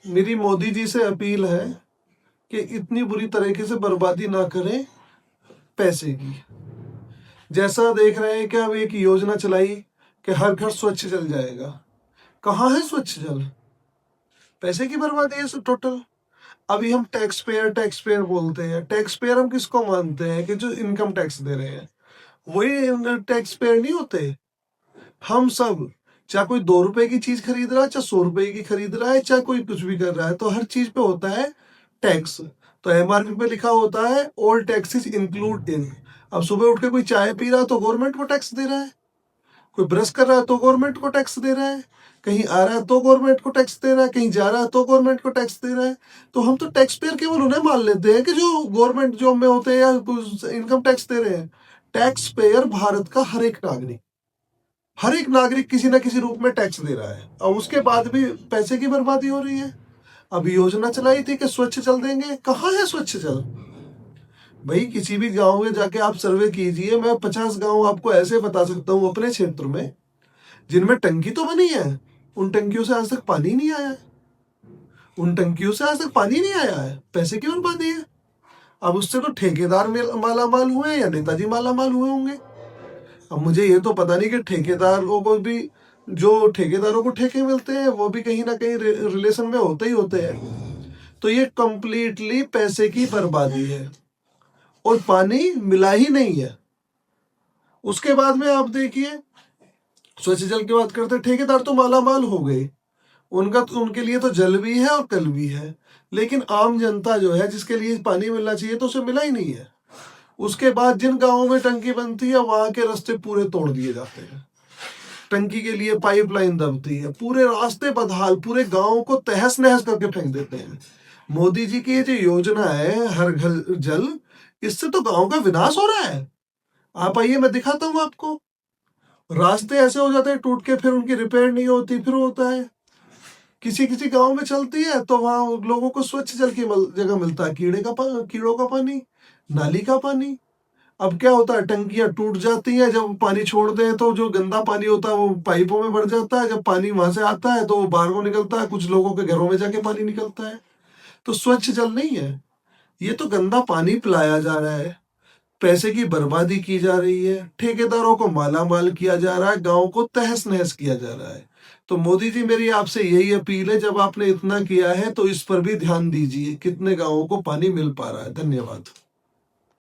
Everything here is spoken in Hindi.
मेरी मोदी जी से अपील है कि इतनी बुरी तरीके से बर्बादी ना करें पैसे की। जैसा देख रहे हैं कि अब एक योजना चलाई कि हर घर स्वच्छ जल जाएगा। कहाँ है स्वच्छ जल? पैसे की बर्बादी है टोटल। अभी हम टैक्स पेयर बोलते हैं। टैक्स पेयर हम किसको मानते हैं? कि जो इनकम टैक्स दे रहे हैं वही टैक्स पेयर नहीं होते। हम सब, चाहे कोई 2 रुपए की चीज खरीद रहा है, चाहे 100 रुपए की खरीद रहा है, चाहे कोई कुछ भी कर रहा है, तो हर चीज पे होता है टैक्स। तो एमआरपी पे लिखा होता है ऑल टैक्सेस इंक्लूड इन। अब सुबह उठ के कोई चाय पी रहा है तो गवर्नमेंट को टैक्स दे रहा है, कोई ब्रश कर रहा है तो गवर्नमेंट को टैक्स दे रहा है, कहीं आ रहा है तो गवर्नमेंट को टैक्स दे रहा है, कहीं जा रहा है तो गवर्नमेंट को टैक्स दे रहा है। तो हम तो टैक्स पेयर केवल उन्हें मान लेते हैं कि जो गवर्नमेंट जॉब में होते हैं या इनकम टैक्स दे रहे हैं। टैक्स पेयर भारत का हर एक नागरिक किसी ना किसी रूप में टैक्स दे रहा है, और उसके बाद भी पैसे की बर्बादी हो रही है। अभी योजना चलाई थी कि स्वच्छ जल देंगे। कहाँ है स्वच्छ जल? भाई किसी भी गांव में जाके आप सर्वे कीजिए। मैं 50 गांव आपको ऐसे बता सकता हूँ अपने क्षेत्र में जिनमें टंकी तो बनी है, उन टंकियों से आज तक पानी नहीं आया है। पैसे की बर्बादी है। अब उससे तो ठेकेदार माला माल हुए या नेताजी माला माल हुए होंगे। अब मुझे ये तो पता नहीं कि ठेकेदारों को भी, जो ठेकेदारों को ठेके मिलते हैं वो भी कहीं ना कहीं रिलेशन में होते ही होते हैं। तो ये कंप्लीटली पैसे की बर्बादी है और पानी मिला ही नहीं है। उसके बाद में आप देखिए, स्वच्छ जल की बात करते हैं, ठेकेदार तो माला माल हो गए, उनके लिए तो जल भी है और कल भी है। लेकिन आम जनता जो है, जिसके लिए पानी मिलना चाहिए, तो उसे मिला ही नहीं है। उसके बाद जिन गांवों में टंकी बनती है वहां के रास्ते पूरे तोड़ दिए जाते हैं। टंकी के लिए पाइपलाइन दबती है, पूरे रास्ते बदहाल, पूरे गांव को तहस नहस करके फेंक देते हैं। मोदी जी की ये जो योजना है हर घर जल, इससे तो गांव का विनाश हो रहा है। आप आइए, मैं दिखाता हूँ आपको। रास्ते ऐसे हो जाते हैं टूट के, फिर उनकी रिपेयर नहीं होती, फिर होता है किसी किसी गांव में चलती है तो वहां लोगों को स्वच्छ जल की जगह मिलता है कीड़ों का पानी, नाली का पानी। अब क्या होता है, टंकियां टूट जाती हैं, जब पानी छोड़ दें तो जो गंदा पानी होता है वो पाइपों में भर जाता है। जब पानी वहां से आता है तो वो बाहर को निकलता है, कुछ लोगों के घरों में जाके पानी निकलता है। तो स्वच्छ जल नहीं है, ये तो गंदा पानी पिलाया जा रहा है। पैसे की बर्बादी की जा रही है, ठेकेदारों को माला माल किया जा रहा है, गांव को तहस नहस किया जा रहा है। तो मोदी जी, मेरी आपसे यही अपील है, जब आपने इतना किया है तो इस पर भी ध्यान दीजिए, कितने गांवों को पानी मिल पा रहा है। धन्यवाद।